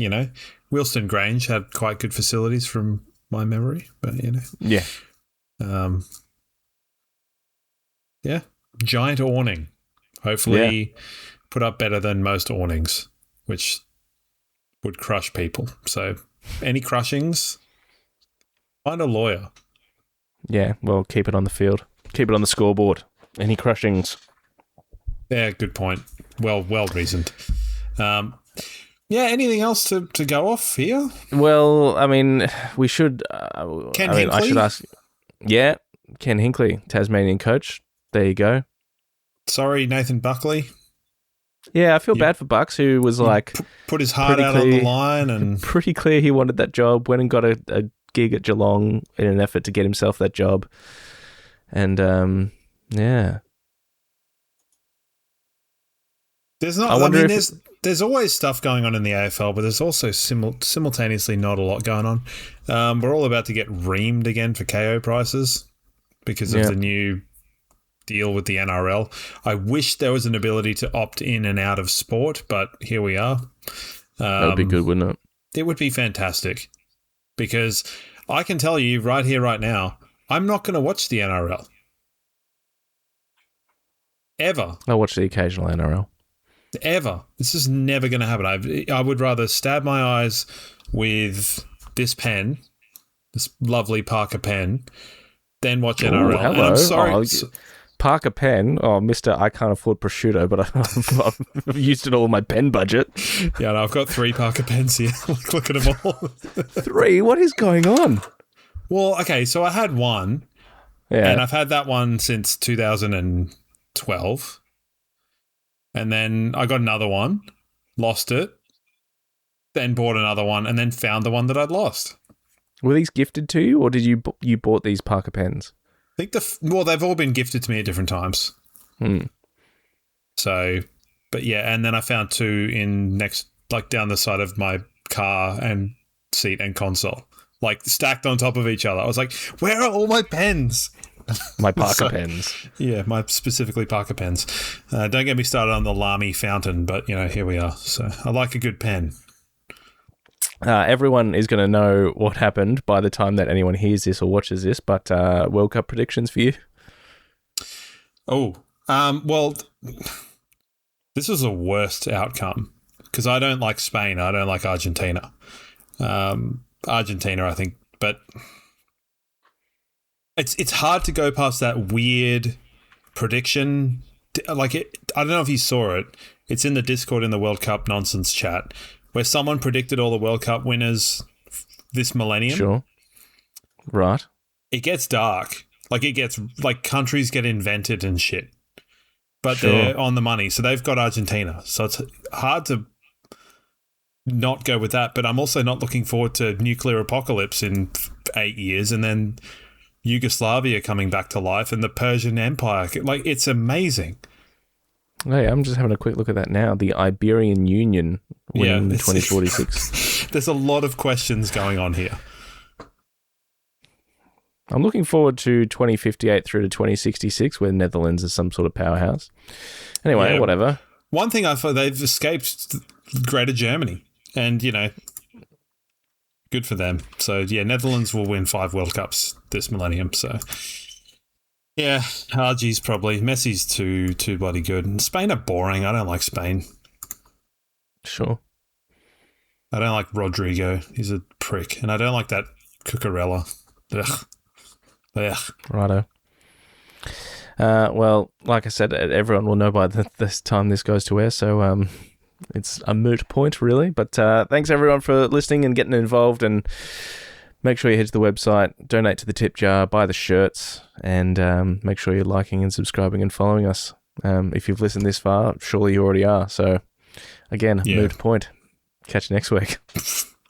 Wilston Grange had quite good facilities from my memory, but,
Yeah.
Yeah. Giant awning. Hopefully put up better than most awnings, which would crush people. So any crushings, find a lawyer.
Yeah, well, keep it on the field. Keep it on the scoreboard. Any crushings.
Yeah, good point. Well reasoned. Anything else to go off here?
Well, I mean, we should...
Ken Hinkley?
I should ask... Yeah, Ken Hinkley, Tasmanian coach. There you go.
Sorry, Nathan Buckley.
Yeah, I feel bad for Bucks, who was
put his heart out on the line, and
pretty clear he wanted that job. Went and got a gig at Geelong in an effort to get himself that job, and
there's not. There's always stuff going on in the AFL, but there's also simultaneously not a lot going on. We're all about to get reamed again for KO prices because of the new deal with the NRL. I wish there was an ability to opt in and out of sport, but here we are.
That would be good, wouldn't it?
It would be fantastic because I can tell you right here, right now, I'm not going to watch the NRL. Ever.
I watch the occasional NRL.
Ever. This is never going to happen. I would rather stab my eyes with this pen, this lovely Parker pen, than watch NRL.
Hello.
And I'm sorry.
Parker pen. Oh, Mr. I can't afford prosciutto, but I've used it all in my pen budget.
Yeah, no, I've got 3 Parker pens here. Look at them all.
3? What is going on?
Well, okay, so I had one, and I've had that one since 2012. And then I got another one, lost it. then bought another one, and then found the one that I'd lost.
Were these gifted to you, or did you bought these Parker pens?
I think they've all been gifted to me at different times. So, but yeah, and then I found two down the side of my car and seat and console, like stacked on top of each other. I was like, where are all my pens?
My Parker pens.
Yeah, my specifically Parker pens. Don't get me started on the Lamy fountain, but here we are. So I like a good pen.
Everyone is going to know what happened by the time that anyone hears this or watches this, but World Cup predictions for you?
Oh, well, this was the worst outcome because I don't like Spain. I don't like Argentina. Argentina, I think, but it's hard to go past that weird prediction. Like I don't know if you saw it. It's in the Discord in the World Cup nonsense chat where someone predicted all the World Cup winners this millennium.
Sure. Right.
It gets dark. Like countries get invented and shit. But
Sure.
They're on the money. So they've got Argentina. So it's hard to not go with that. But I'm also not looking forward to nuclear apocalypse in 8 years and then Yugoslavia coming back to life and the Persian Empire. Like, it's amazing.
Hey, I'm just having a quick look at that now. The Iberian Union winning the 2046.
There's a lot of questions going on here.
I'm looking forward to 2058 through to 2066 where Netherlands is some sort of powerhouse. Anyway, whatever.
One thing I thought, they've escaped Greater Germany and, good for them. So, yeah, Netherlands will win 5 World Cups this millennium. So, yeah, RG's probably. Messi's too bloody good. And Spain are boring. I don't like Spain.
Sure.
I don't like Rodrigo. He's a prick. And I don't like that Cucurella. Ugh. Ugh.
Righto. Well, like I said, everyone will know by this time this goes to air, so it's a moot point, really. But thanks, everyone, for listening and getting involved, and make sure you head to the website, donate to the tip jar, buy the shirts, and make sure you're liking and subscribing and following us. If you've listened this far, surely you already are. So, again, moot point. Catch you next week.